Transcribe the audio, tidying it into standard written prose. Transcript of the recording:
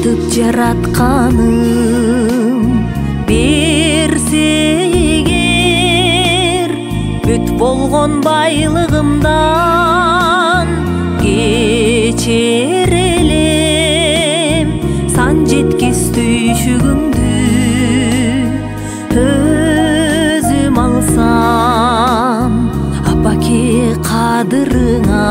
Ырыштып жаратканым берсе эгер, бүт болгон байлыгымдан кечер элем. Сан жеткис түйшүгүңдү өзүм алсам, апаке кадырыңа